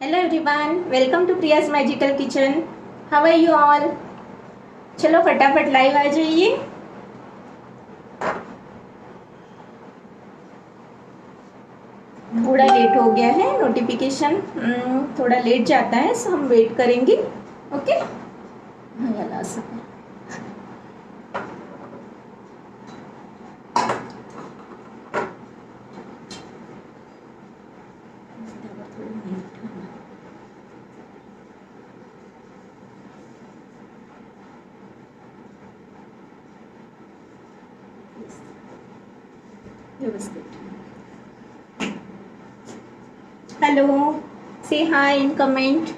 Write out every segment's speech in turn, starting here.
Hello everyone, welcome to Priya's magical kitchen. How are you all? चलो फटाफट live आ जाइए। थोड़ा लेट हो गया है, नोटिफिकेशन थोड़ा लेट जाता है, सो हम वेट करेंगे। ओके, हाँ ला सकें। व्यवस्थित। हेलो, से hi in comment.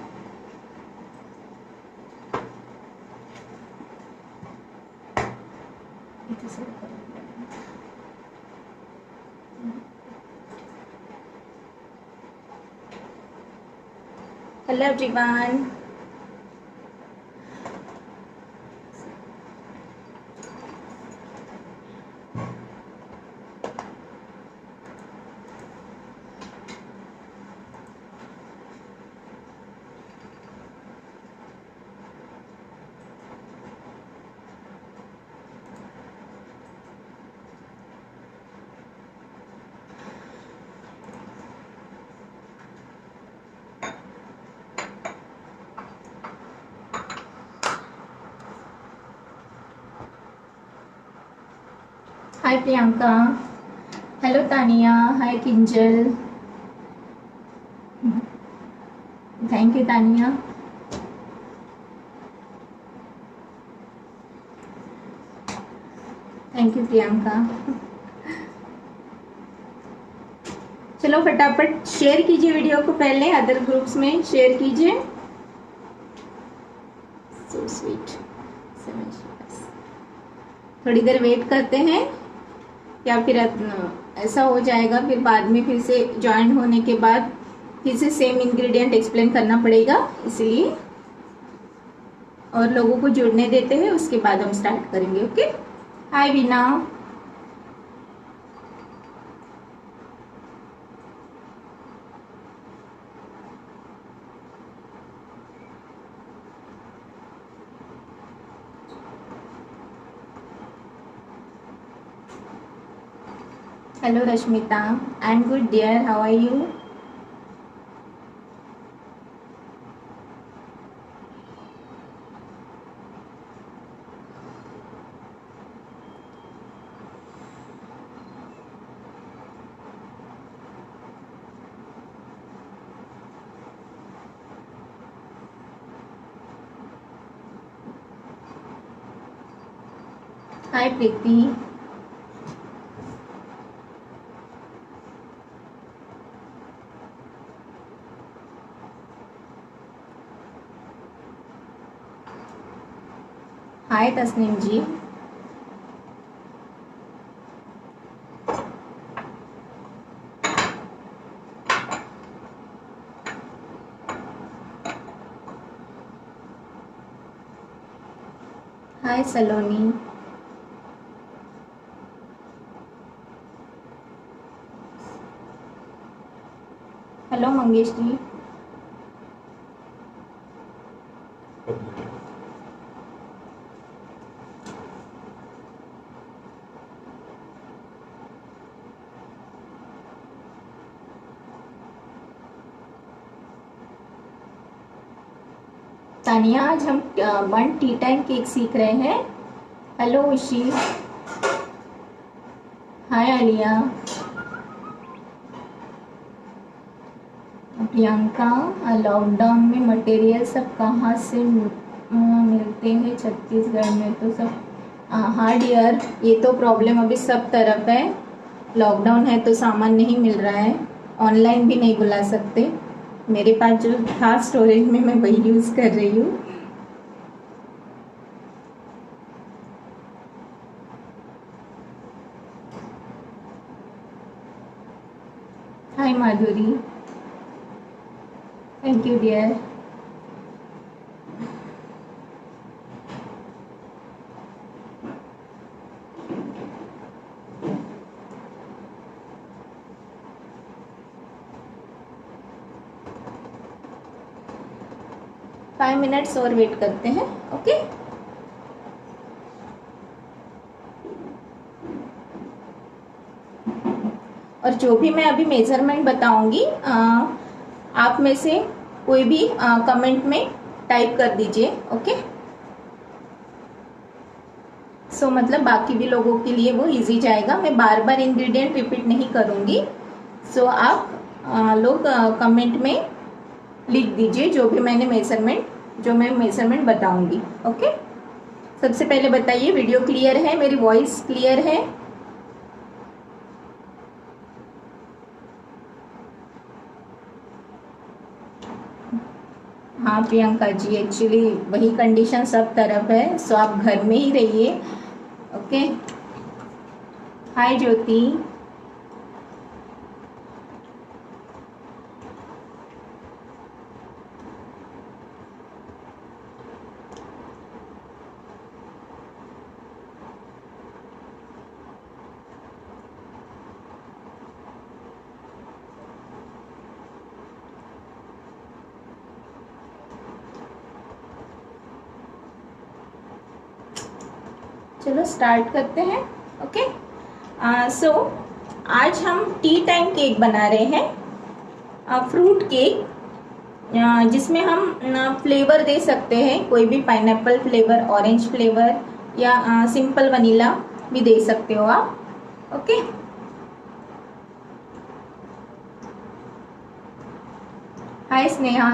Hello everyone. Hi Priyanka, hello Tania, hi Kinjal. Thank you Tania. Thank you Priyanka. चलो फटाफट शेयर कीजिए वीडियो को, पहले अदर ग्रुप्स में शेयर कीजिए। So sweet. थोड़ी देर वेट करते हैं या फिर ऐसा हो जाएगा, फिर बाद में फिर से ज्वाइन होने के बाद फिर से सेम इंग्रेडिएंट एक्सप्लेन करना पड़ेगा, इसलिए और लोगों को जुड़ने देते हैं, उसके बाद हम स्टार्ट करेंगे। Okay, hi Veena. Hello Rashmita, I am good dear, how are you? Hi Preeti. Hi Tasneem ji. Hi Saloni. Hello Mangesh ji. Tania, आज हम 1 टी टाइम केक सीख रहे हैं। हेलो उशी। हाय आलिया। प्रियंका, लॉकडाउन में मटेरियल सब कहाँ से मिलते हैं? छत्तीसगढ़ में तो सब। हाँ डियर, ये तो प्रॉब्लम अभी सब तरफ है। लॉकडाउन है तो सामान नहीं मिल रहा है, ऑनलाइन भी नहीं बुला सकते। मेरे पास जो था स्टोरेज में, मैं वही यूज़ कर रही हूँ। हाय माधुरी, थैंक यू डियर। 5 मिनट्स और वेट करते हैं। ओके, और जो भी मैं अभी मेजरमेंट बताऊंगी आप में से कोई भी कमेंट में टाइप कर दीजिए। ओके, सो मतलब बाकी भी लोगों के लिए वो इजी जाएगा। मैं बार बार इंग्रेडिएंट रिपीट नहीं करूंगी। सो आप लोग कमेंट में लिख दीजिए जो भी मैं मेजरमेंट बताऊंगी। ओके, सबसे पहले बताइए वीडियो क्लियर है, मेरी वॉइस क्लियर है? हाँ प्रियंका जी, एक्चुअली वही कंडीशन सब तरफ है, सो आप घर में ही रहिए। ओके, हाय ज्योति। चलो स्टार्ट करते हैं। ओके, सो आज हम टी टाइम केक बना रहे हैं, फ्रूट केक, जिसमें हम फ्लेवर दे सकते हैं, कोई भी पाइनएप्पल फ्लेवर, ऑरेंज फ्लेवर या सिंपल वनीला भी दे सकते हो आप। ओके, हाय स्नेहा।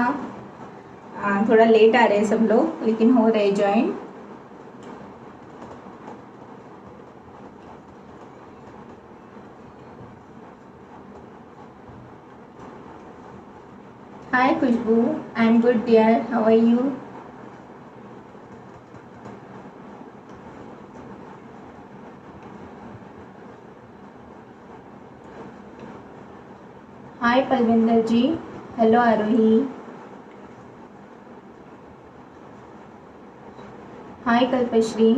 थोड़ा लेट आ रहे हैं सब लोग, लेकिन हो रहे join. Hi Khushbu, I'm good dear. How are you? Hi Palvinder ji. Hello Arohi. Hi Kalpashri.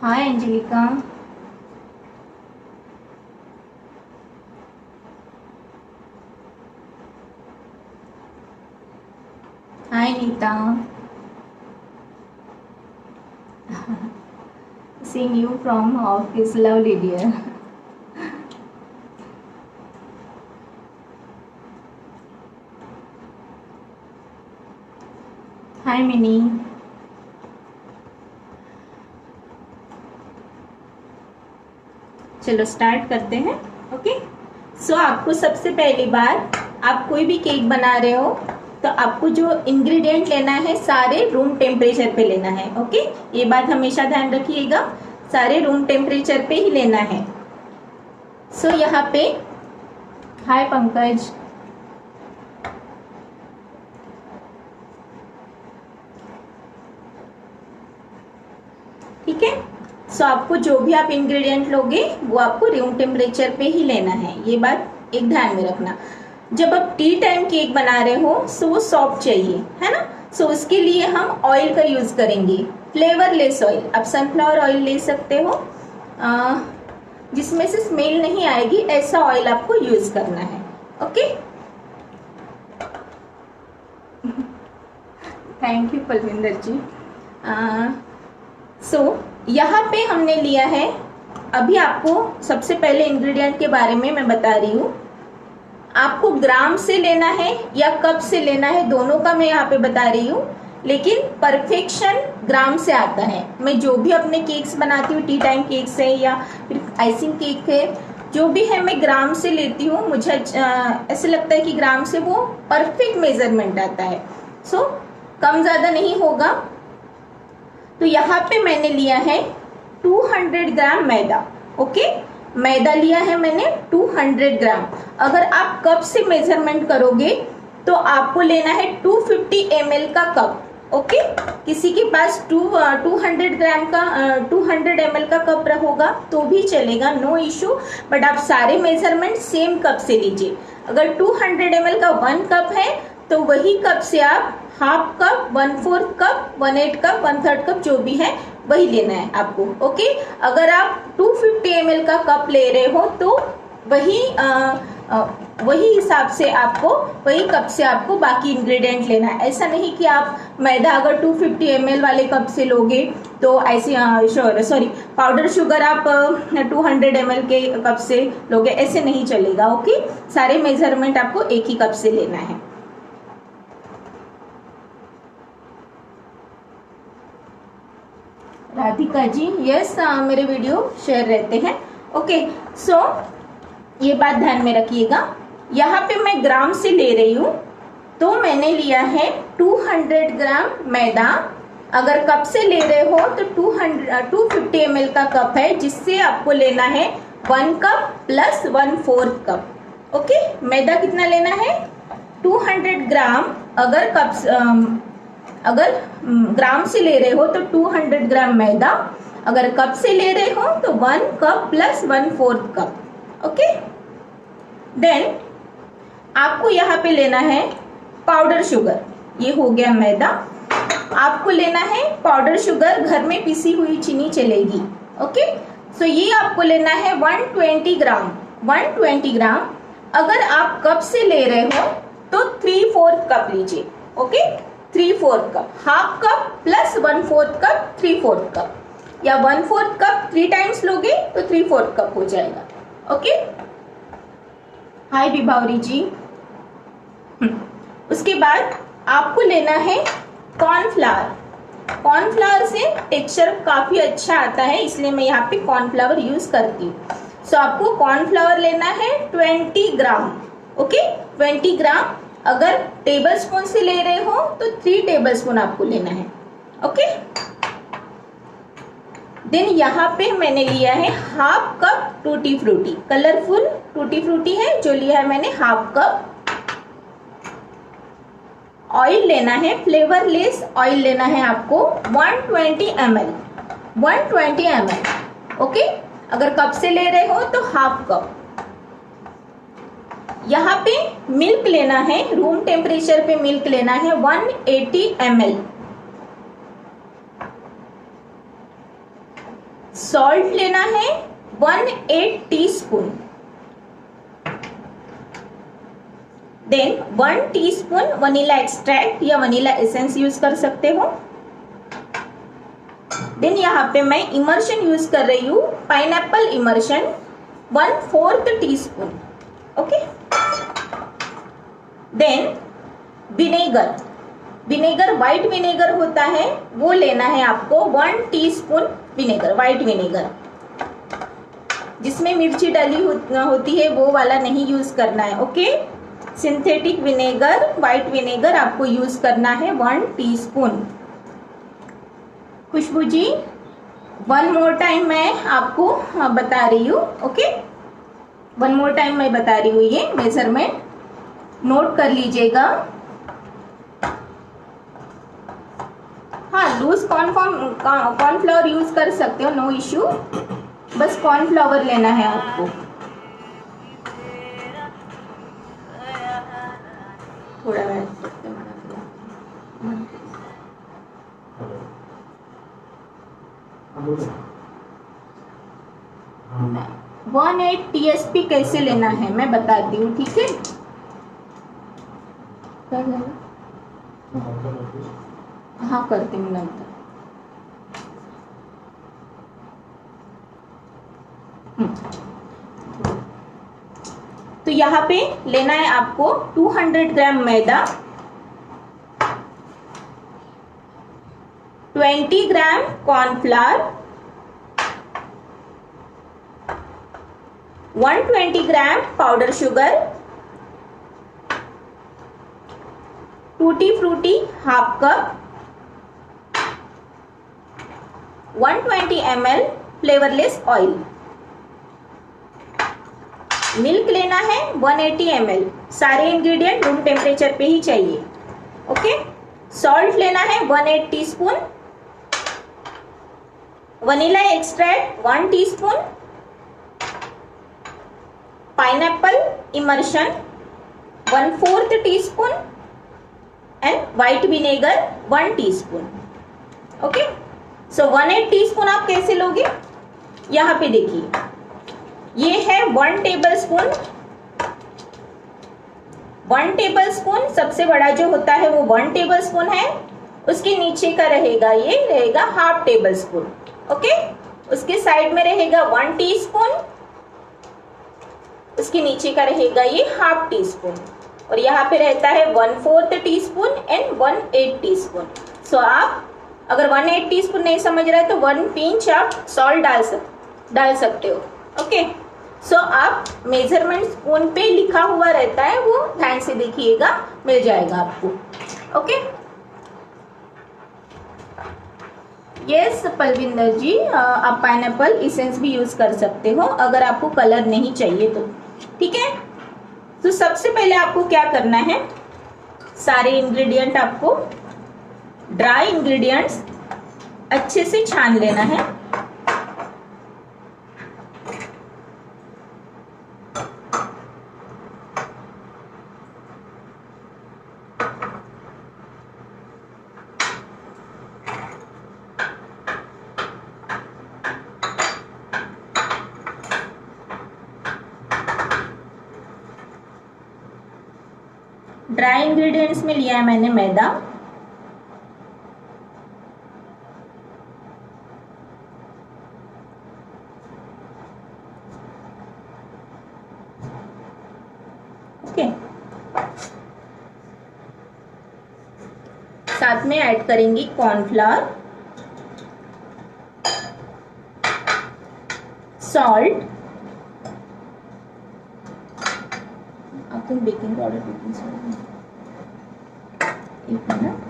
Hi Angelica. Hi Nita. Seeing you from office, lovely dear. Hi Minnie. चलो स्टार्ट करते हैं। ओके, सो आपको सबसे पहली बार, आप कोई भी केक बना रहे हो तो आपको जो इंग्रेडिएंट लेना है सारे रूम टेम्परेचर पे लेना है। ओके, ये बात हमेशा ध्यान रखिएगा, सारे रूम टेम्परेचर पे ही लेना है। सो यहाँ पे, हाय पंकज, ठीक है। सो आपको जो भी आप इंग्रेडिएंट लोगे वो आपको रूम टेम्परेचर पे ही लेना है, ये बात एक ध्यान में रखना। जब आप टी टाइम केक बना रहे हो सो वो सॉफ्ट चाहिए, है ना। सो उसके लिए हम ऑयल का यूज करेंगे, फ्लेवरलेस ऑयल। आप सनफ्लावर ऑयल ले सकते हो, जिसमें से स्मेल नहीं आएगी, ऐसा ऑयल आपको यूज करना है। ओके, थैंक यू पलविंदर जी। सो यहाँ पे हमने लिया है, अभी आपको सबसे पहले इंग्रेडिएंट के बारे में मैं बता रही हूँ, आपको ग्राम से लेना है या कप से लेना है, दोनों का मैं यहाँ पे बता रही हूँ, लेकिन परफेक्शन ग्राम से आता है। मैं जो भी अपने केक्स बनाती हूँ, टी टाइम केक्स है या फिर आइसिंग केक है, जो भी है मैं ग्राम से लेती हूँ। मुझे ऐसे लगता है कि ग्राम से वो परफेक्ट मेजरमेंट आता है, सो कम ज्यादा नहीं होगा। तो यहाँ पे मैंने लिया है 200 ग्राम मैदा। ओके, मैदा लिया है मैंने 200 ग्राम। अगर आप कप से मेजरमेंट करोगे तो आपको लेना है 250 ml का कप। ओके, किसी के पास 200 ग्राम का 200 ml का कप होगा तो भी चलेगा, नो इशू, बट आप सारे मेजरमेंट सेम कप से लीजिए। अगर 200 ml का 1 कप है तो वही कप से आप half cup, 1/4 cup, 1/8 cup, 1/3 cup, जो भी है वही लेना है आपको। ओके, अगर आप 250 ml का कप ले रहे हो तो वही हिसाब से आपको, वही कप से आपको बाकी इंग्रेडिएंट लेना है। ऐसा नहीं कि आप मैदा अगर 250 ml वाले कप से लोगे तो ऐसे, सॉरी पाउडर शुगर आप 200 ml के कप से लोगे, ऐसे नहीं चलेगा। ओके, सारे मेजरमेंट आपको एक ही कप से लेना है। राधिका जी, यस, मेरे वीडियो शेयर रहते हैं। ओके, सो ये बात ध्यान में रखिएगा। यहाँ पे मैं ग्राम से ले रही हूँ, तो मैंने लिया है 200 ग्राम मैदा। अगर कप से ले रहे हो तो 250 ml का कप है, जिससे आपको लेना है 1 कप प्लस 1/4 कप। ओके, मैदा कितना लेना है? 200 ग्राम। अगर ग्राम से ले रहे हो तो 200 ग्राम मैदा, अगर कप से ले रहे हो तो 1 cup plus 1/4 cup. Okay, then आपको यहाँ पे लेना है पाउडर शुगर। ये हो गया मैदा। आपको लेना है पाउडर शुगर, घर में पिसी हुई चीनी चलेगी। ओके, सो ये आपको लेना है 120 ग्राम। 120 ग्राम। अगर आप कप से ले रहे हो तो 3/4 कप लीजिए। Okay, 3/4 cup, half cup plus 1/4 cup, 3/4 cup, या 1/4 कप 3 टाइम्स लोगे तो 3/4 कप हो जाएगा। ओके, हाय विभावरी जी। उसके बाद आपको लेना है कॉर्नफ्लावर। कॉर्नफ्लावर से टेक्सचर काफी अच्छा आता है, इसलिए मैं यहाँ पे कॉर्नफ्लावर यूज करती हूँ। सो आपको कॉर्नफ्लावर लेना है 20 ग्राम। ओके, 20 ग्राम। अगर टेबल स्पून से ले रहे हो तो 3 टेबल स्पून आपको लेना है। ओके, देन यहाँ पे मैंने लिया है half cup tutti frutti, colourful tutti frutti है जो लिया है मैंने, हाफ कप। ऑयल लेना है, फ्लेवरलेस ऑयल लेना है आपको 120 ml। 120 ml। ओके, अगर कप से ले रहे हो तो हाफ कप। यहाँ पे मिल्क लेना है, रूम टेम्परेचर पे मिल्क लेना है 180 ml। सॉल्ट लेना है 1/8 teaspoon. Then 1 teaspoon vanilla extract या वनीला एसेंस यूज कर सकते हो। देन यहाँ पे मैं इमर्शन यूज कर रही हूँ, pineapple emulsion 1/4 teaspoon. Okay, then vinegar, vinegar white vinegar होता है वो लेना है आपको 1 टीस्पून विनेगर, व्हाइट विनेगर, जिसमें मिर्ची डली होती है वो वाला नहीं यूज करना है। Okay, synthetic vinegar, white vinegar आपको यूज करना है 1 टीस्पून। खुशबू जी, 1 मोर टाइम मैं आपको बता रही हूँ। ओके, 1 मोर टाइम मैं बता रही हूँ, ये मेजरमेंट नोट कर लीजिएगा। हाँ, लूज कॉर्नफ्लावर यूज कर सकते हो, नो इश्यू, बस कॉर्नफ्लावर लेना है आपको। थोड़ा 1/8 TSP कैसे लेना है मैं बताती हूँ, ठीक है? हाँ, करती हूँ नंतर। तो यहाँ पे लेना है आपको 200 ग्राम मैदा, 20 gram cornflour, 120 gram powder sugar, tutti frutti half cup, 120 ml flavourless oil, milk लेना है 180 ml। सारे इंग्रेडिएंट रूम टेम्परेचर पे ही चाहिए। ओके, सॉल्ट लेना है 1/8 teaspoon, vanilla extract 1 teaspoon, pineapple emulsion 1/4 teaspoon and white vinegar 1 teaspoon. Okay, so 1/8 teaspoon आप कैसे लोगे? यहाँ पे देखिए, ये है 1 टेबल स्पून। 1 टेबल स्पून सबसे बड़ा जो होता है वो 1 टेबल स्पून है। उसके नीचे का रहेगा, ये रहेगा हाफ टेबल स्पून। ओके, उसके साइड में रहेगा 1 टीस्पून, उसके नीचे का रहेगा ये हाफ टी स्पून, और यहाँ पे रहता है 1/4 टीस्पून एंड 1/8 टीस्पून। सो आप अगर 1/8 टीस्पून नहीं समझ रहे तो 1 पिंच आप सॉल्ट डाल सकते हो। ओके, सो आप मेजरमेंट स्पून पे लिखा हुआ रहता है, वो ध्यान से देखिएगा, मिल जाएगा आपको। ओके, यस पलविंदर जी, आप पाइनएप्पल इसेंस भी यूज कर सकते हो अगर आपको कलर नहीं चाहिए तो। ठीक है, तो सबसे पहले आपको क्या करना है, सारे इंग्रेडिएंट आपको, ड्राई इंग्रेडिएंट्स अच्छे से छान लेना है। ड्राई इंग्रेडिएंट्स में लिया है मैंने मैदा, ओके, साथ में ऐड करेंगे कॉर्नफ्लावर, सॉल्ट, आपको बेकिंग पाउडर, बेकिंग सोडा, एक मिनट,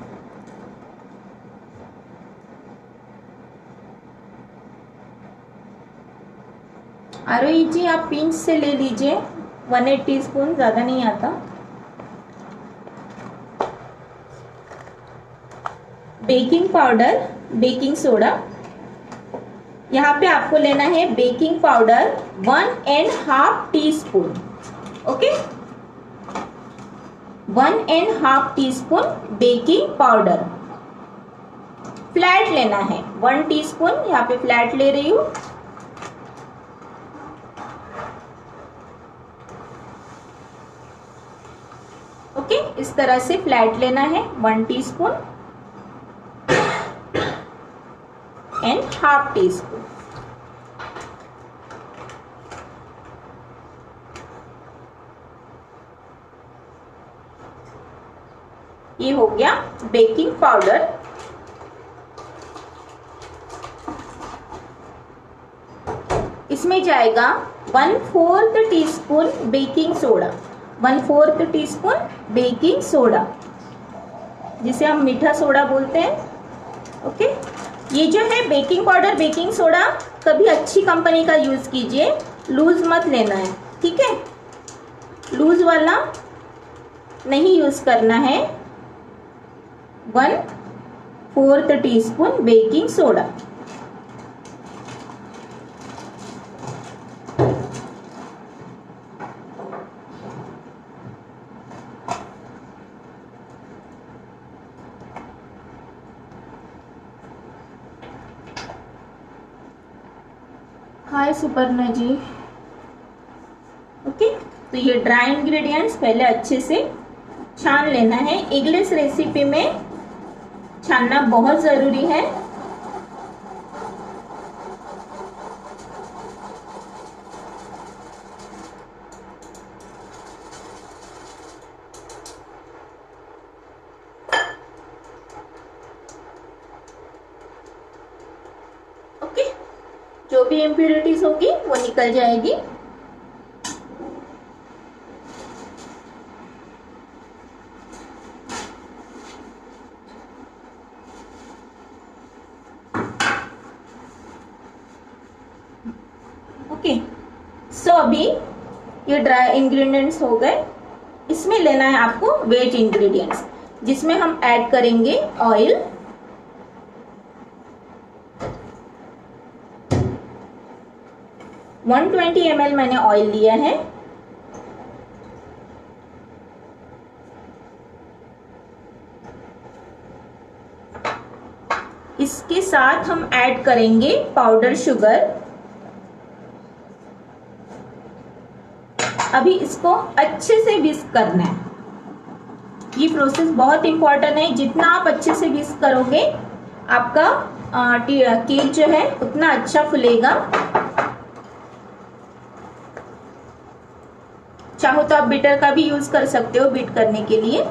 आरोही जी आप पिंच से ले लीजिए, 1/8 टीस्पून, ज्यादा नहीं आता। बेकिंग पाउडर, बेकिंग सोडा, यहाँ पे आपको लेना है baking powder 1.5 teaspoon. Okay, 1.5 teaspoon baking powder. Flat लेना है 1 टीस्पून, यहाँ पे फ्लैट ले रही हूं। ओके, इस तरह से फ्लैट लेना है 1 टीस्पून एंड हाफ टीस्पून। ये हो गया बेकिंग पाउडर। इसमें जाएगा 1/4 teaspoon baking soda, 1/4 teaspoon baking soda, जिसे हम मीठा सोडा बोलते हैं। ओके, ये जो है बेकिंग पाउडर, बेकिंग सोडा, कभी अच्छी कंपनी का यूज कीजिए, लूज मत लेना है। ठीक है, लूज वाला नहीं यूज करना है। 1/4 टीस्पून बेकिंग सोडा। हाय सुपर्णा जी। ओके, तो ये ड्राई इंग्रेडिएंट्स पहले अच्छे से छान लेना है। एगलेस रेसिपी में छानना बहुत जरूरी है। ओके, जो भी इम्प्योरिटीज होगी वो निकल जाएगी। ओके, सो अभी ये ड्राई इंग्रेडिएंट्स हो गए। इसमें लेना है आपको वेट इंग्रेडिएंट्स, जिसमें हम ऐड करेंगे ऑयल, वन 120 ml मैंने ऑयल लिया है। इसके साथ हम ऐड करेंगे पाउडर शुगर, अभी इसको अच्छे से विस्क करना है। ये प्रोसेस बहुत इंपॉर्टेंट है। जितना आप अच्छे से विस्क करोगे आपका केक जो है उतना अच्छा फूलेगा। चाहो तो आप बीटर का भी यूज कर सकते हो बीट करने के लिए।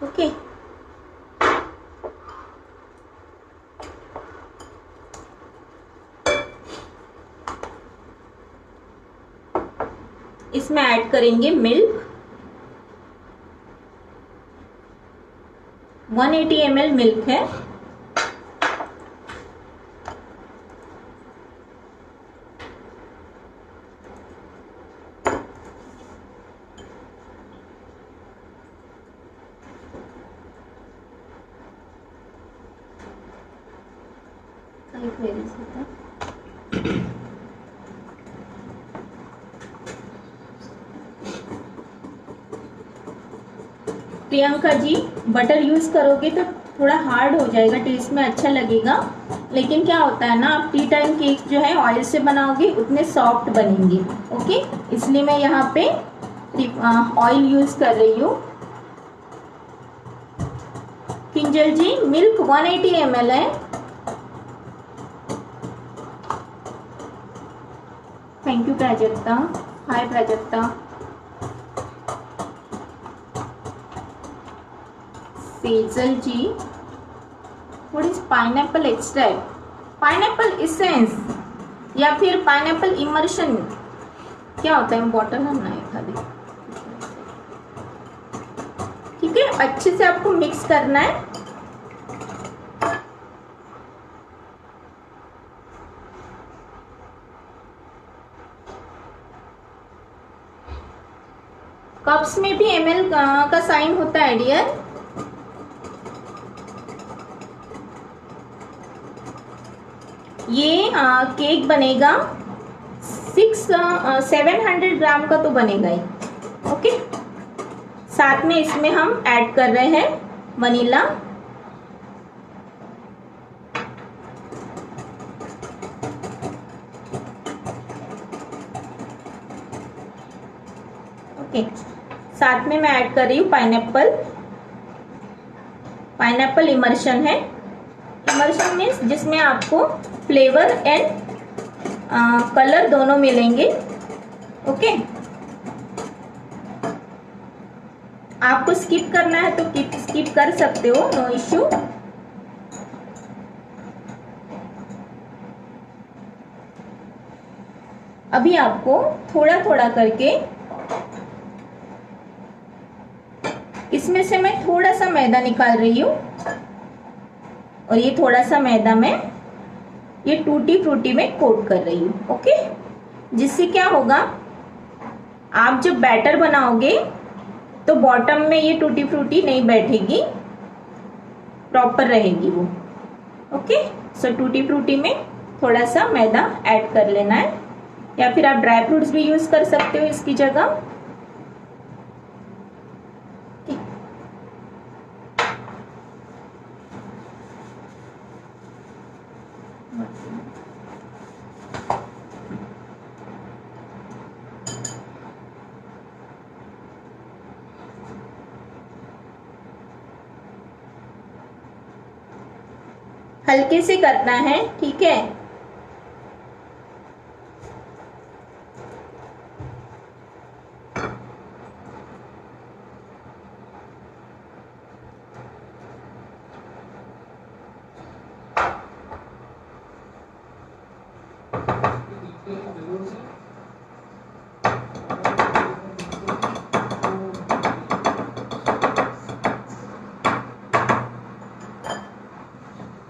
ओके इसमें ऐड करेंगे मिल्क। 180 ml मिल्क है। प्रियंका जी बटर यूज करोगे तो थोड़ा हार्ड हो जाएगा, टेस्ट में अच्छा लगेगा, लेकिन क्या होता है ना आप टी टाइम केक जो है ऑयल से बनाओगे उतने सॉफ्ट बनेंगे। ओके, इसलिए मैं यहाँ पे ऑयल यूज कर रही हूँ। किंजल जी मिल्क 180 ml है। Thank you Prajakta. Hi Prajakta. Sejal ji what is pineapple extract? Pineapple essence या फिर पाइनएप्पल इमर्शन क्या होता है? बॉटल हमने खाली। ठीक है, अच्छे से आपको मिक्स करना है। कप्स में भी ml का साइन होता है डियर। ये केक बनेगा 700 ग्राम का तो बनेगा ही। ओके, साथ में इसमें हम ऐड कर रहे हैं वनीला। ओके, साथ में मैं ऐड कर रही हूँ पाइनएप्पल। पाइनएप्पल इमर्शन है। इमर्शन मीन्स जिसमें आपको फ्लेवर एंड कलर दोनों मिलेंगे। ओके, आपको स्किप करना है तो स्किप कर सकते हो, नो इश्यू। अभी आपको थोड़ा थोड़ा करके इसमें से मैं थोड़ा सा मैदा निकाल रही हूँ और ये थोड़ा सा मैदा मैं ये टूटी फ्रूटी में कोट कर रही हूँ। ओके, जिससे क्या होगा आप जब बैटर बनाओगे तो बॉटम में ये टूटी फ्रूटी नहीं बैठेगी, प्रॉपर रहेगी वो। ओके, सो टूटी फ्रूटी में थोड़ा सा मैदा ऐड कर लेना है, या फिर आप ड्राई फ्रूट्स भी यूज कर सकते हो इसकी जगह। हल्के से करना है, ठीक है।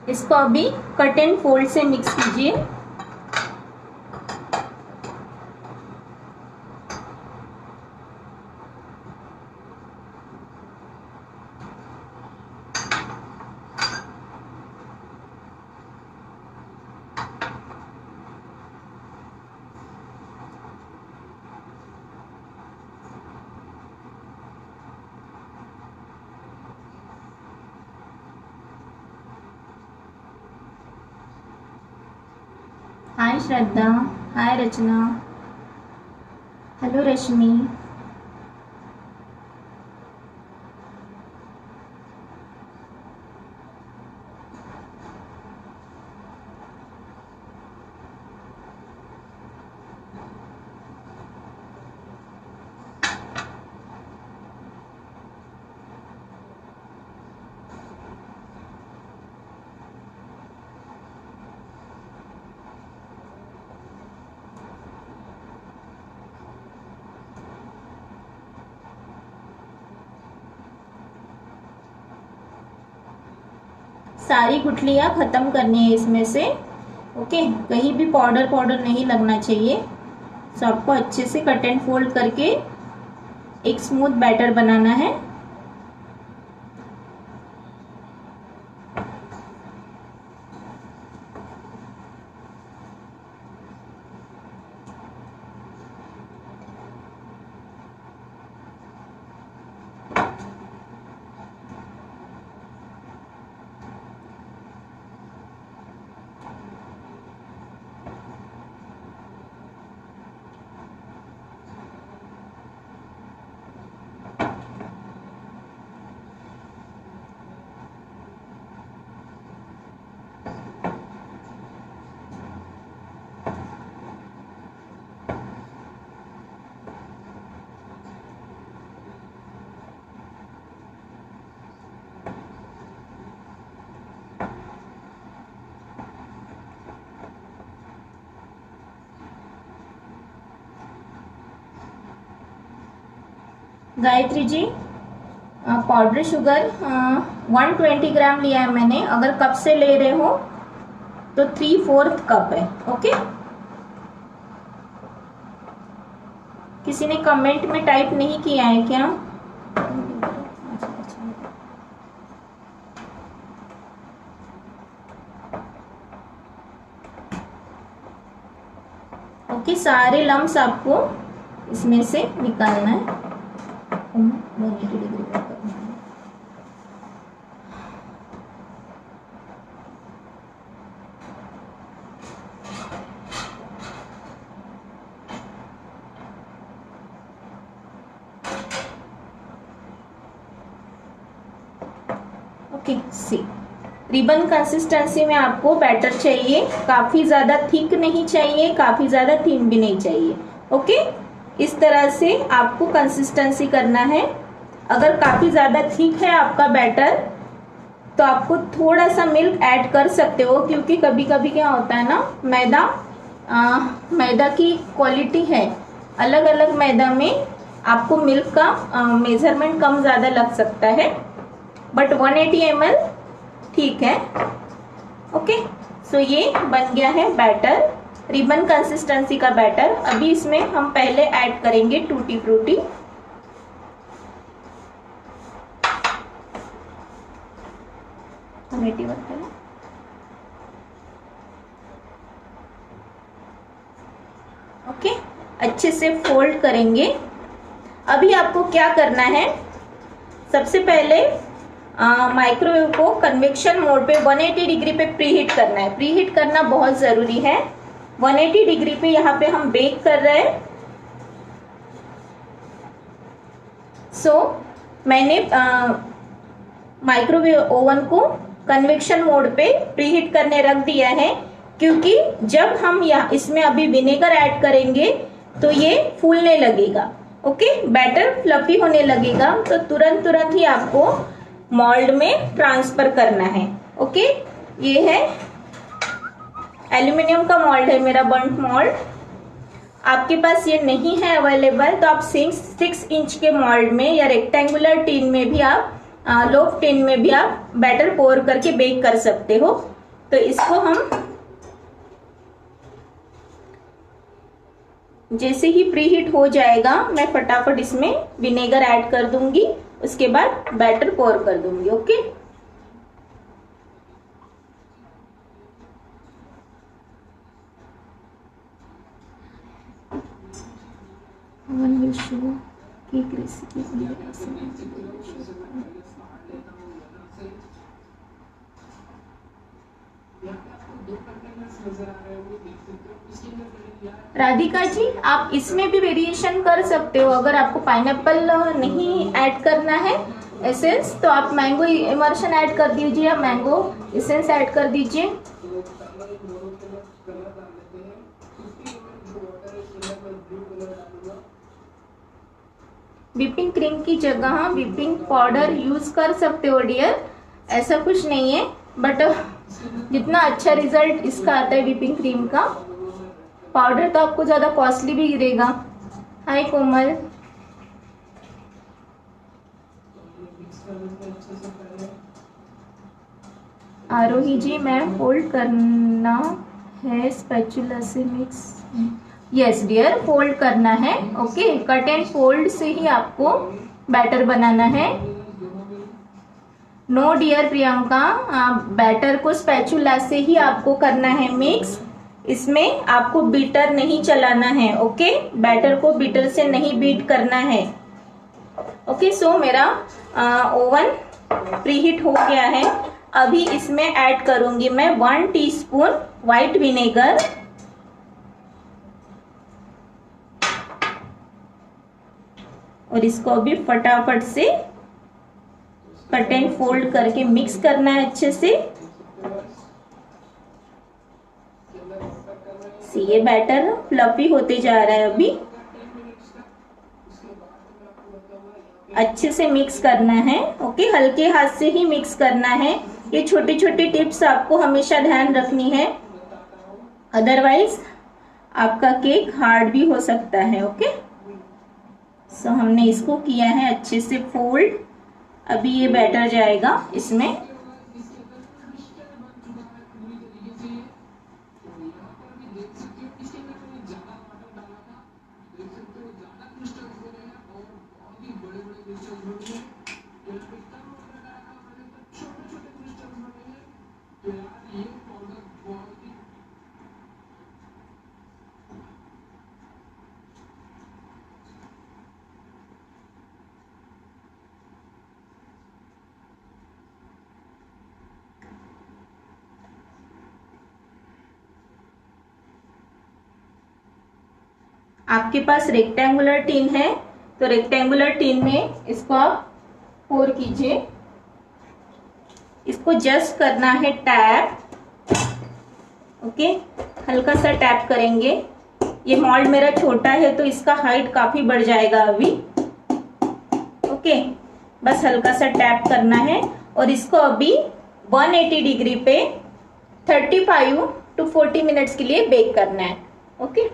इसको अभी कट एंड फोल्ड से मिक्स कीजिए। हाय श्रद्धा, हाय रचना, हेलो रश्मि। सारी गुठलियां खत्म करनी है इसमें से। ओके, कहीं भी पाउडर पाउडर नहीं लगना चाहिए। सो आपको अच्छे से कट एंड फोल्ड करके एक स्मूथ बैटर बनाना है। गायत्री जी, पाउडर शुगर 120 ग्राम लिया है मैंने। अगर कप से ले रहे हो तो 3/4 कप है। ओके, किसी ने कमेंट में टाइप नहीं किया है क्या? ओके, सारे लम्स आपको इसमें से निकालना है। 180 डिग्री पर करना है। ओके, सी रिबन कंसिस्टेंसी में आपको बैटर चाहिए। काफी ज्यादा थिक नहीं चाहिए, काफी ज्यादा थिन भी नहीं चाहिए। ओके, इस तरह से आपको कंसिस्टेंसी करना है। अगर काफी ज्यादा थिक है आपका बैटर तो आपको थोड़ा सा मिल्क ऐड कर सकते हो, क्योंकि कभी कभी क्या होता है ना, मैदा की क्वालिटी है, अलग अलग मैदा में आपको मिल्क का मेजरमेंट कम ज्यादा लग सकता है। बट 180 ml ठीक है। ओके, सो ये बन गया है बैटर, रिबन कंसिस्टेंसी का बैटर। अभी इसमें हम पहले ऐड करेंगे टूटी फ्रूटी। ओके, अच्छे से फोल्ड करेंगे। अभी आपको क्या करना है, सबसे पहले माइक्रोवेव को कन्वेक्शन मोड पे 180 डिग्री पे प्रीहीट करना है। प्रीहीट करना बहुत जरूरी है। 180 डिग्री पे यहाँ पे हम बेक कर रहे हैं। सो मैंने माइक्रोवेव ओवन को कन्वेक्शन मोड पे प्रीहीट करने रख दिया है, क्योंकि जब हम यहाँ इसमें अभी विनेगर ऐड करेंगे तो ये फूलने लगेगा। ओके, बैटर फ्लफी होने लगेगा, तो तुरंत ही आपको मोल्ड में ट्रांसफर करना है। ओके, ये है एल्यूमिनियम का मोल्ड है मेरा, बंट मोल्ड। आपके पास ये नहीं है अवेलेबल तो आप 6 इंच के मोल्ड में या रेक्टेंगुलर टिन में भी आप लोफ टिन में भी आप बैटर पोर करके बेक कर सकते हो। तो इसको हम जैसे ही प्री हीट हो जाएगा मैं फटाफट इसमें विनेगर ऐड कर दूंगी, उसके बाद बैटर पोर कर दूंगी। Okay, oven will show cake recipe. Radhika ji, आप इसमें भी वेरिएशन कर सकते हो। अगर आपको पाइनएप्पल नहीं ऐड करना है एसेंस, तो आप मैंगो इमर्शन ऐड कर दीजिए या मैंगो एसेंस ऐड कर दीजिए। व्हिपिंग क्रीम की जगह व्हिपिंग पाउडर यूज कर सकते हो डियर, ऐसा कुछ नहीं है, बट जितना अच्छा रिजल्ट इसका आता है व्हिपिंग क्रीम का, पाउडर तो आपको ज्यादा कॉस्टली भी गिरेगा। हाय कोमल, आरोही जी, मैं फोल्ड करना है स्पैचुला से मिक्स। यस डियर, फोल्ड करना है। ओके, कट एंड फोल्ड से ही आपको बैटर बनाना है। नो डियर प्रियंका, बैटर को स्पैचुला से ही आपको करना है मिक्स, इसमें आपको बीटर नहीं चलाना है। ओके, बैटर को बीटर से नहीं बीट करना है। ओके, सो मेरा ओवन प्रीहीट हो गया है। अभी इसमें ऐड करूंगी मैं 1 टीस्पून व्हाइट विनेगर, और इसको अभी फटाफट से कट एंड फोल्ड करके मिक्स करना है अच्छे से। ये बैटर फ्लफी होते जा रहा है, अभी अच्छे से मिक्स करना है। ओके, हल्के हाथ से ही मिक्स करना है। ये छोटी छोटी टिप्स आपको हमेशा ध्यान रखनी है, अदरवाइज आपका केक हार्ड भी हो सकता है। ओके, सो हमने इसको किया है अच्छे से फोल्ड। अभी ये बैटर जाएगा इसमें। आपके पास रेक्टेंगुलर टिन है तो रेक्टेंगुलर टिन में इसको आप पोर कीजिए। इसको जस्ट करना है टैप। ओके, हल्का सा टैप करेंगे। ये मोल्ड मेरा छोटा है तो इसका हाइट काफी बढ़ जाएगा अभी। ओके, बस हल्का सा टैप करना है और इसको अभी 180 डिग्री पे 35 to 40 मिनट्स के लिए बेक करना है। ओके,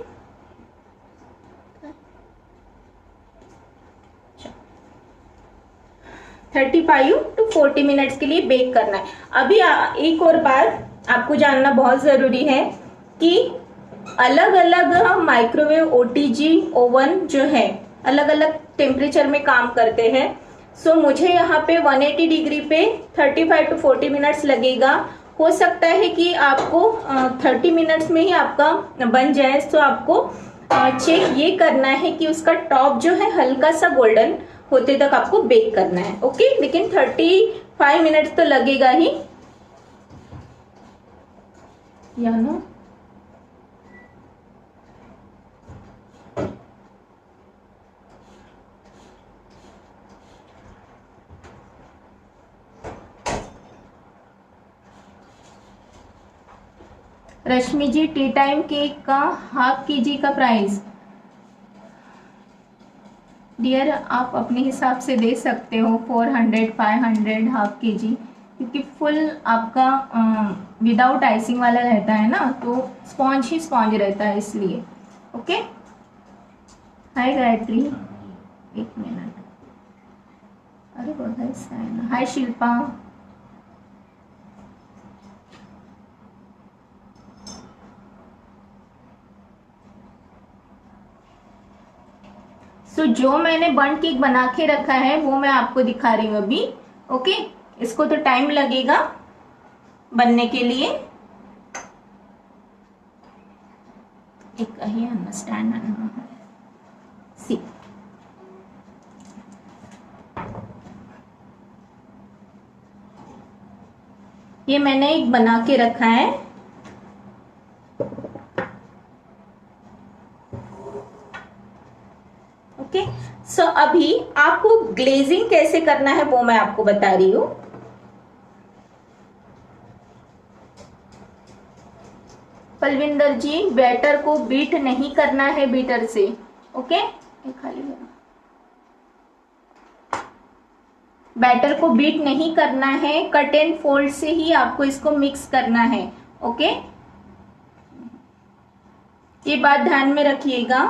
35 to 40 मिनट्स के लिए बेक करना है। अभी एक और बात आपको जानना बहुत जरूरी है कि अलग अलग माइक्रोवेव ओटीजी ओवन जो है अलग अलग टेम्परेचर में काम करते हैं। सो मुझे यहाँ पे 180 डिग्री पे 35 to 40 मिनट्स लगेगा। हो सकता है कि आपको 30 मिनट्स में ही आपका बन जाए। सो आपको चेक ये करना है कि उसका टॉप जो है हल्का सा गोल्डन होते तक आपको बेक करना है। ओके, लेकिन 35 मिनट्स तो लगेगा ही। या नो रश्मि जी, टी टाइम केक का हाफ केजी का प्राइस डियर आप अपने हिसाब से दे सकते हो, 400 500 हाफ केजी, क्योंकि फुल आपका विदाउट आइसिंग वाला रहता है ना, तो स्पॉन्ज ही स्पॉन्ज रहता है इसलिए। ओके, हाय गायत्री, एक मिनट। अरे बहुत हाय शिल्पा। जो मैंने बर्न केक बना के रखा है वो मैं आपको दिखा रही हूँ अभी। ओके, इसको तो टाइम लगेगा बनने के लिए। एक ही अंडरस्टैंड सी, ये मैंने एक बना के रखा है। ओके, सो अभी आपको ग्लेजिंग कैसे करना है वो मैं आपको बता रही हूं। पलविंदर जी, बैटर को बीट नहीं करना है बीटर से। ओके, खाली बैटर को बीट नहीं करना है, कट एंड फोल्ड से ही आपको इसको मिक्स करना है। ओके, ये बात ध्यान में रखिएगा,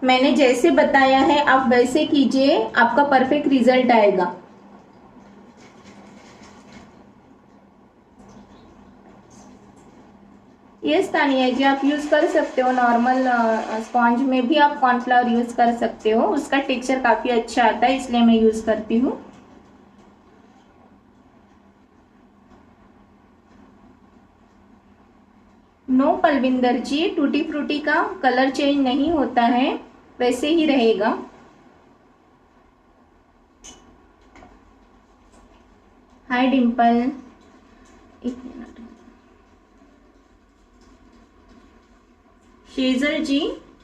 मैंने जैसे बताया है आप वैसे कीजिए, आपका परफेक्ट रिजल्ट आएगा। यस तानिया जी, आप यूज कर सकते हो, नॉर्मल स्पॉन्ज में भी आप कॉर्नफ्लावर यूज कर सकते हो, उसका टेक्सचर काफी अच्छा आता है, इसलिए मैं यूज करती हूँ। नो पलविंदर जी, टूटी फ्रूटी का कलर चेंज नहीं होता है, वैसे ही रहेगा। हाय डिम्पल, एक minute. Sejal ji,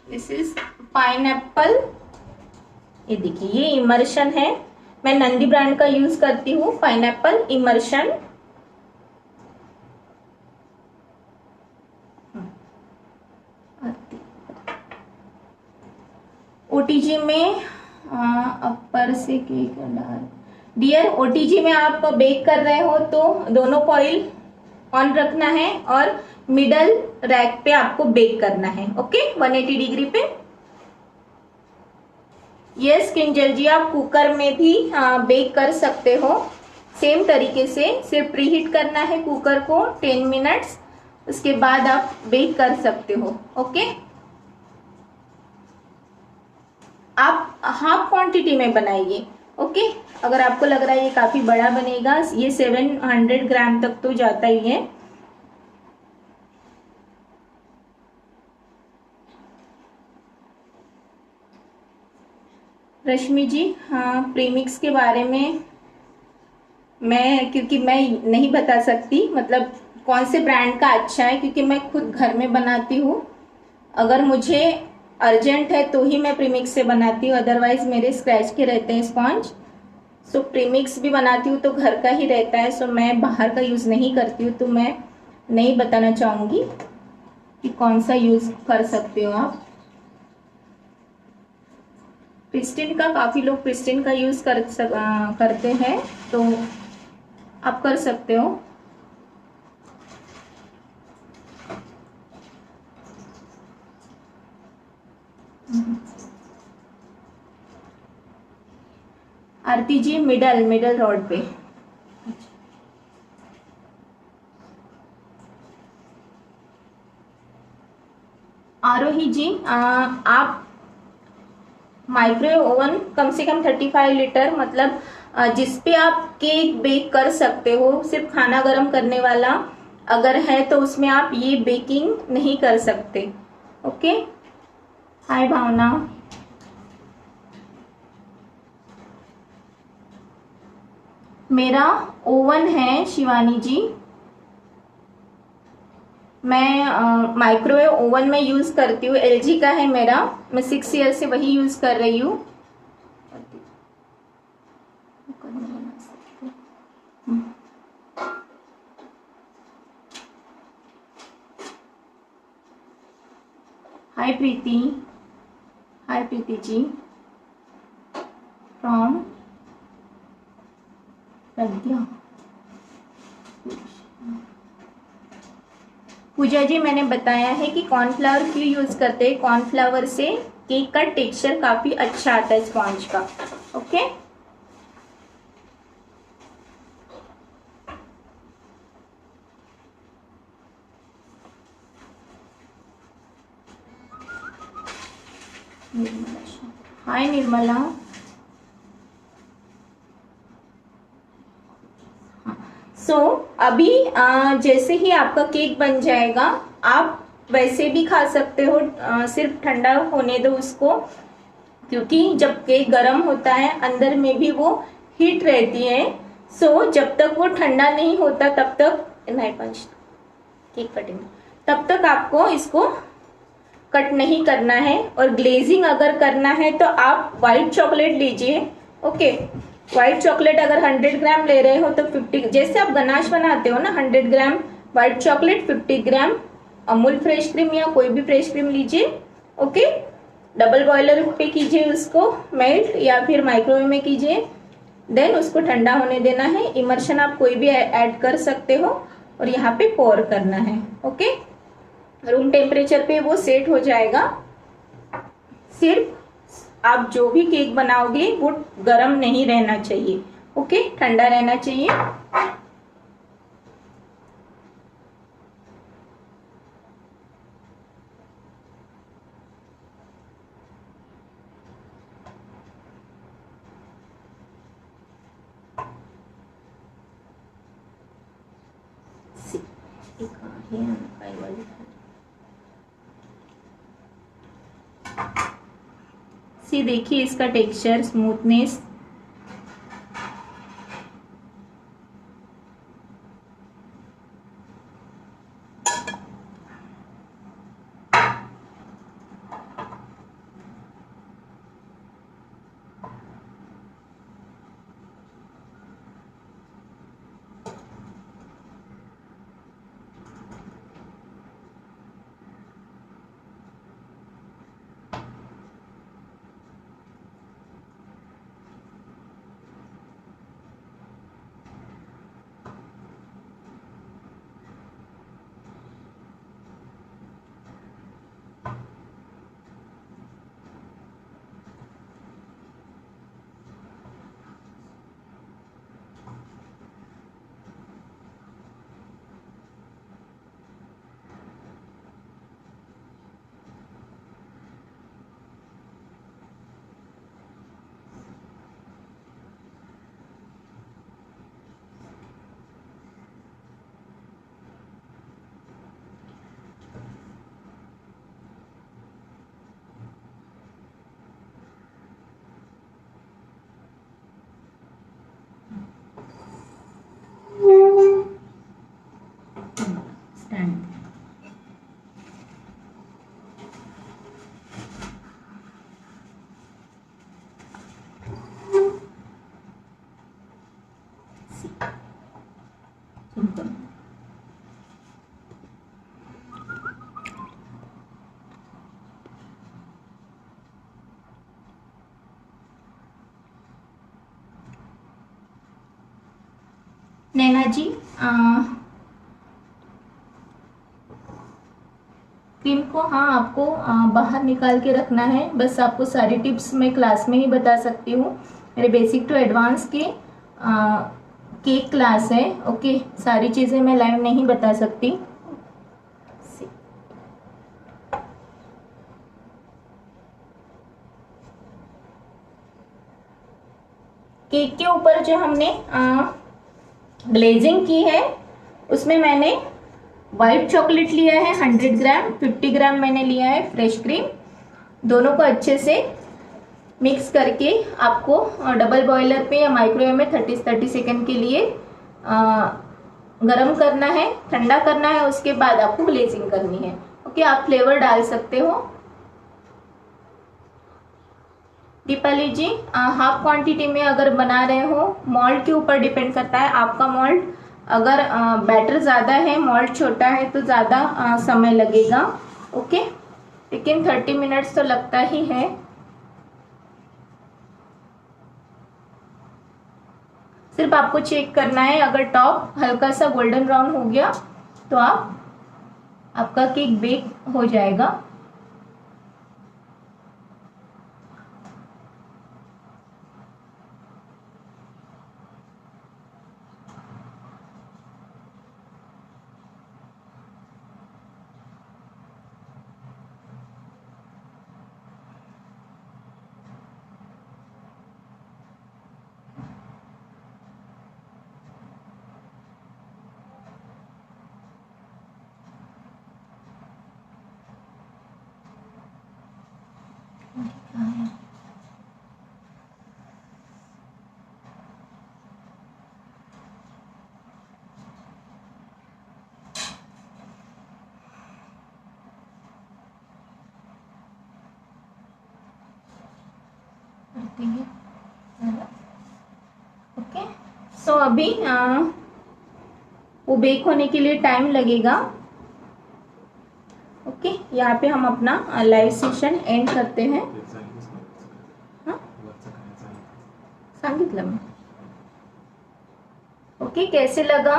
this is pineapple. ये देखिए, ये इमर्शन है, मैं नंदी ब्रांड का यूज करती हूँ, पाइनएप्पल इमर्शन। ओटीजी में अपर से केक डाल। डियर, ओटीजी में आप बेक कर रहे हो तो दोनों कॉइल ऑन रखना है और मिडल रैक पे आपको बेक करना है। ओके, 180 डिग्री पे। यस किंजल जी, आप कुकर में भी बेक कर सकते हो सेम तरीके से, सिर्फ प्रीहीट करना है कुकर को 10 मिनट्स, उसके बाद आप बेक कर सकते हो। ओके, आप हाफ क्वांटिटी में बनाइए। ओके, अगर आपको लग रहा है ये काफी बड़ा बनेगा, ये 700 ग्राम तक तो जाता ही है। रश्मि जी, हाँ, प्रीमिक्स के बारे में क्योंकि मैं नहीं बता सकती, मतलब कौन से ब्रांड का अच्छा है, क्योंकि मैं खुद घर में बनाती हूँ। अगर मुझे अर्जेंट है तो ही मैं प्रीमिक्स से बनाती हूँ, अदरवाइज मेरे स्क्रैच के रहते हैं स्पॉन्ज। सो प्रीमिक्स भी बनाती हूँ तो घर का ही रहता है, सो मैं बाहर का यूज़ नहीं करती हूँ, तो मैं नहीं बताना चाहूँगी कि कौन सा यूज़ कर सकते हो आप। प्रिस्टिन का, काफ़ी लोग प्रिस्टिन का यूज़ करते हैं, तो आप कर सकते हो। आरती जी, मिडल रोड पे। आरोही जी, आप माइक्रोवेव ओवन कम से कम 35 लीटर, मतलब जिसपे आप केक बेक कर सकते हो, सिर्फ खाना गर्म करने वाला अगर है तो उसमें आप ये बेकिंग नहीं कर सकते। ओके, हाय भावना। मेरा ओवन है शिवानी जी, मैं माइक्रोवेव ओवन में यूज करती हूँ, एलजी का है मेरा, मैं 6 ईयर से वही यूज कर रही हूँ। हाय प्रीति, हाय प्रीति जी, फ्रॉम प्रज्ञा। पूजा जी, मैंने बताया है कि कॉर्नफ्लावर क्यों यूज करते हैं, कॉर्नफ्लावर से केक का टेक्सचर काफी अच्छा आता है स्पॉन्ज का। ओके, हाय निर्मला। सो अभी जैसे ही आपका केक बन जाएगा, आप वैसे भी खा सकते हो, सिर्फ ठंडा होने दो उसको, क्योंकि जब केक गर्म होता है अंदर में भी वो हीट रहती है। सो जब तक वो ठंडा नहीं होता तब तक नहीं पंच केक कटिंग, तब तक आपको इसको कट नहीं करना है। और ग्लेजिंग अगर करना है तो आप व्हाइट चॉकलेट लीजिए। ओके, व्हाइट चॉकलेट अगर 100 ग्राम ले रहे हो तो 50, जैसे आप गनाश बनाते हो ना, 100 ग्राम व्हाइट चॉकलेट, 50 ग्राम अमूल फ्रेश क्रीम या कोई भी फ्रेश क्रीम लीजिए। ओके, डबल बॉयलर पे कीजिए उसको मेल्ट, या फिर माइक्रोवेव में कीजिए। देन उसको ठंडा होने देना है। इमर्शन आप कोई भी ऐड कर सकते हो और यहाँ पे पोर करना है। ओके, रूम टेम्परेचर पे वो सेट हो जाएगा। सिर्फ आप जो भी केक बनाओगे वो गर्म नहीं रहना चाहिए। ओके, ठंडा रहना चाहिए। सी देखिए इसका टेक्सचर, स्मूथनेस। नैना जी, क्रीम को हाँ आपको बाहर निकाल के रखना है। बस आपको सारी टिप्स मैं क्लास में ही बता सकती हूँ। मेरे बेसिक टू एडवांस के केक क्लास है। ओके, सारी चीज़ें मैं लाइव नहीं बता सकती। केक के ऊपर जो हमने ग्लेजिंग की है उसमें मैंने व्हाइट चॉकलेट लिया है 100 ग्राम, 50 ग्राम मैंने लिया है फ्रेश क्रीम। दोनों को अच्छे से मिक्स करके आपको डबल बॉयलर पे या माइक्रोवेव में 30 सेकंड के लिए गरम करना है, ठंडा करना है। उसके बाद आपको ग्लेजिंग करनी है। ओके, आप फ्लेवर डाल सकते हो। दीपाली जी, हाफ क्वांटिटी में अगर बना रहे हो, मॉल्ट के ऊपर डिपेंड करता है आपका मॉल्ट। अगर बैटर ज़्यादा है, मॉल्ट छोटा है तो ज़्यादा समय लगेगा। ओके, लेकिन 30 मिनट्स तो लगता ही है। सिर्फ आपको चेक करना है, अगर टॉप हल्का सा गोल्डन ब्राउन हो गया तो आपका केक बेक हो जाएगा। ओके, सो अभी वो बेक होने के लिए टाइम लगेगा। ओके, यहाँ पे हम अपना लाइव सेशन एंड करते हैं। हाँ, सांगितलं मी। ओके, कैसे लगा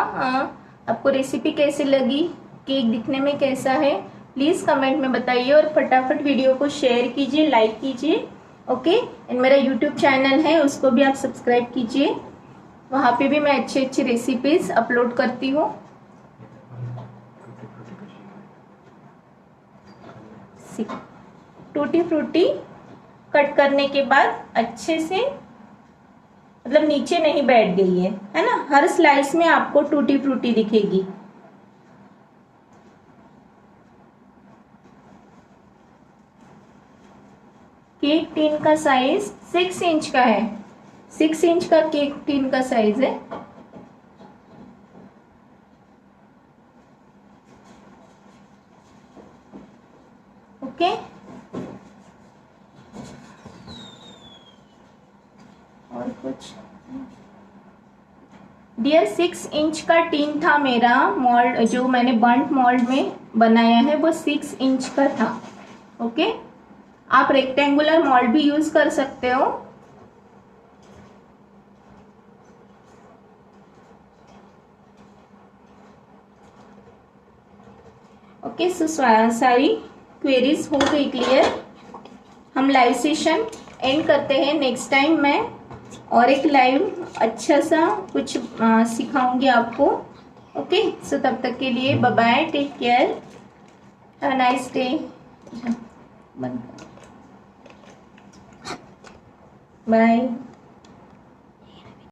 आपको रेसिपी, कैसे लगी, केक दिखने में कैसा है, प्लीज कमेंट में बताइए और फटाफट वीडियो को शेयर कीजिए, लाइक कीजिए। ओके, एंड मेरा यूट्यूब चैनल है, उसको भी आप सब्सक्राइब कीजिए, वहाँ पे भी मैं अच्छी अच्छी रेसिपीज अपलोड करती हूँ। टूटी फ्रूटी कट करने के बाद अच्छे से, मतलब नीचे नहीं बैठ गई है ना, हर स्लाइस में आपको टूटी फ्रूटी दिखेगी। केक टीन का साइज 6 इंच का है, 6 इंच का केक टीन का साइज है। ओके, और कुछ डियर, 6 इंच का टीन था मेरा मोल्ड, जो मैंने बंट मोल्ड में बनाया है वो 6 इंच का था। ओके, आप रेक्टेंगुलर मोल्ड भी यूज कर सकते हो। ओके, सो सारी क्वेरीज हो गई क्लियर। हम लाइव सेशन एंड करते हैं। नेक्स्ट टाइम मैं और एक लाइव अच्छा सा कुछ सिखाऊंगी आपको। ओके, सो तब तक के लिए bye bye, take care, have a nice day. Bye.